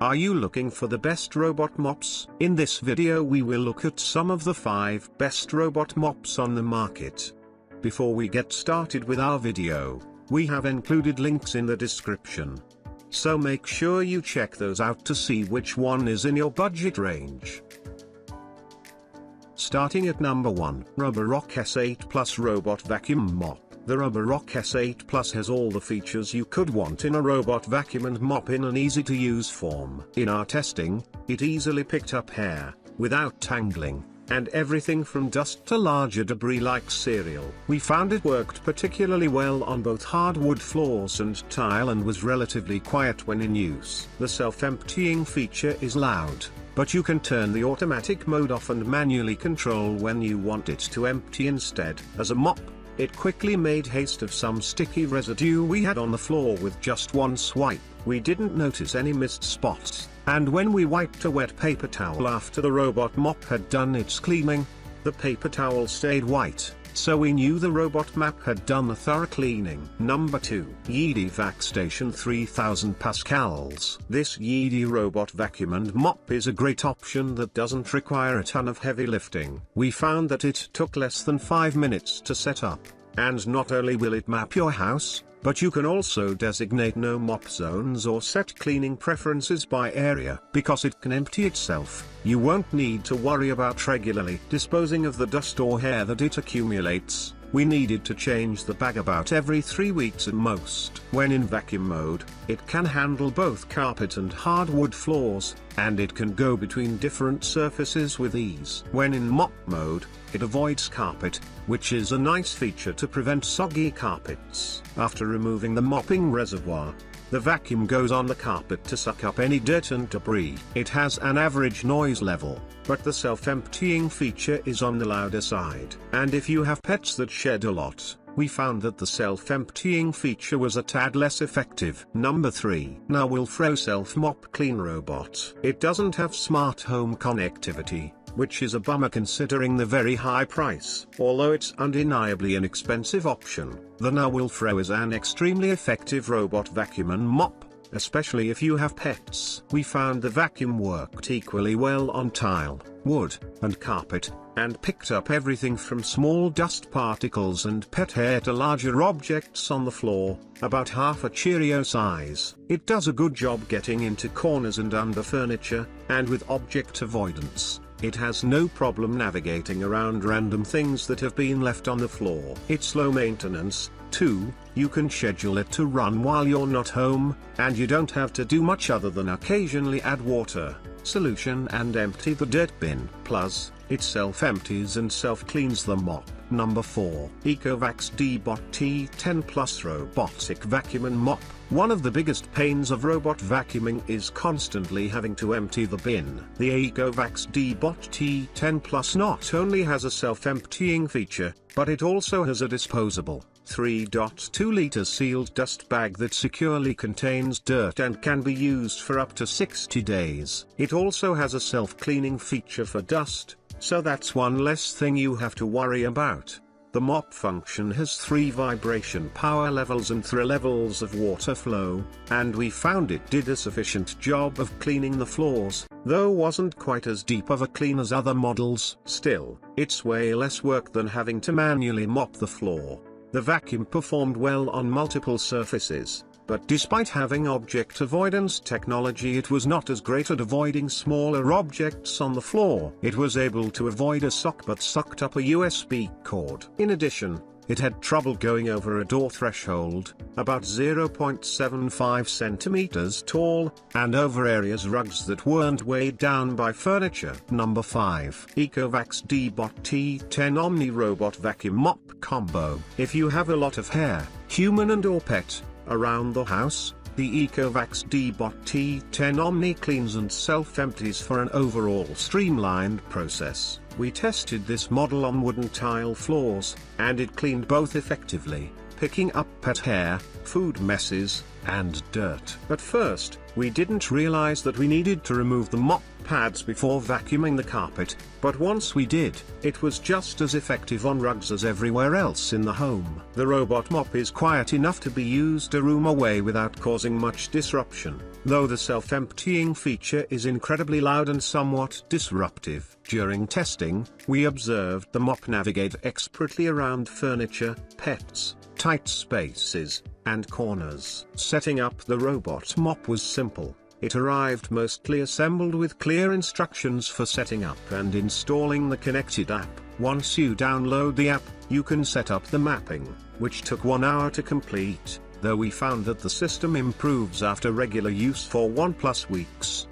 Are you looking for the best robot mops? In this video we will look at some of the 5 best robot mops on the market. Before we get started with our video, we have included links in the description. So make sure you check those out to see which one is in your budget range. Starting at number 1, Roborock S8 Plus Robot Vacuum Mop. The Roborock S8 Plus has all the features you could want in a robot vacuum and mop in an easy-to-use form. In our testing, it easily picked up hair, without tangling, and everything from dust to larger debris like cereal. We found it worked particularly well on both hardwood floors and tile and was relatively quiet when in use. The self-emptying feature is loud, but you can turn the automatic mode off and manually control when you want it to empty instead. As a mop, it quickly made haste of some sticky residue we had on the floor with just one swipe. We didn't notice any missed spots, and when we wiped a wet paper towel after the robot mop had done its cleaning, the paper towel stayed white, so we knew the robot mop had done a thorough cleaning. Number 2, Yeedi Vac Station 3000 Pascals. This Yeedi robot vacuum and mop is a great option that doesn't require a ton of heavy lifting. We found that it took less than 5 minutes to set up, and not only will it map your house, but you can also designate no mop zones or set cleaning preferences by area. Because it can empty itself, you won't need to worry about regularly disposing of the dust or hair that it accumulates. We needed to change the bag about every 3 weeks at most. When in vacuum mode, it can handle both carpet and hardwood floors, and it can go between different surfaces with ease. When in mop mode, it avoids carpet, which is a nice feature to prevent soggy carpets. After removing the mopping reservoir, the vacuum goes on the carpet to suck up any dirt and debris. It has an average noise level, but the self-emptying feature is on the louder side. And if you have pets that shed a lot, we found that the self-emptying feature was a tad less effective. Number 3, Narwal Freo Self-Mop Clean Robot. It doesn't have smart home connectivity, which is a bummer considering the very high price. Although it's undeniably an expensive option, the Narwal Freo is an extremely effective robot vacuum and mop, especially if you have pets. We found the vacuum worked equally well on tile, wood, and carpet, and picked up everything from small dust particles and pet hair to larger objects on the floor, about half a Cheerio size. It does a good job getting into corners and under furniture, and with object avoidance, it has no problem navigating around random things that have been left on the floor. It's low maintenance, too. You can schedule it to run while you're not home, and you don't have to do much other than occasionally add water, solution and empty the dirt bin. Plus, it self-empties and self-cleans the mop. Number 4, Ecovacs Deebot T10 Plus Robotic Vacuum and Mop. One of the biggest pains of robot vacuuming is constantly having to empty the bin. The Ecovacs Deebot T10 Plus not only has a self-emptying feature, but it also has a disposable 3.2 liter sealed dust bag that securely contains dirt and can be used for up to 60 days. It also has a self-cleaning feature for dust, so that's one less thing you have to worry about. The mop function has 3 vibration power levels and 3 levels of water flow, and we found it did a sufficient job of cleaning the floors, though wasn't quite as deep of a clean as other models. Still, it's way less work than having to manually mop the floor. The vacuum performed well on multiple surfaces, but despite having object avoidance technology, it was not as great at avoiding smaller objects on the floor. It was able to avoid a sock but sucked up a USB cord. In addition, it had trouble going over a door threshold, about 0.75 centimeters tall, and over areas rugs that weren't weighed down by furniture. Number 5, Ecovacs Deebot T10 Omni Robot Vacuum Mop Combo. If you have a lot of hair, human and or pet, around the house, the Ecovacs Deebot T10 Omni cleans and self-empties for an overall streamlined process. We tested this model on wooden tile floors, and it cleaned both effectively, picking up pet hair, food messes, and dirt. At first, we didn't realize that we needed to remove the mop pads before vacuuming the carpet, but once we did, it was just as effective on rugs as everywhere else in the home. The robot mop is quiet enough to be used a room away without causing much disruption. though the self-emptying feature is incredibly loud and somewhat disruptive. During testing, we observed the mop navigate expertly around furniture, pets, tight spaces, and corners. Setting up the robot mop was simple. It arrived mostly assembled with clear instructions for setting up and installing the connected app. Once you download the app, you can set up the mapping, which took 1 hour to complete, though we found that the system improves after regular use for 1+ weeks.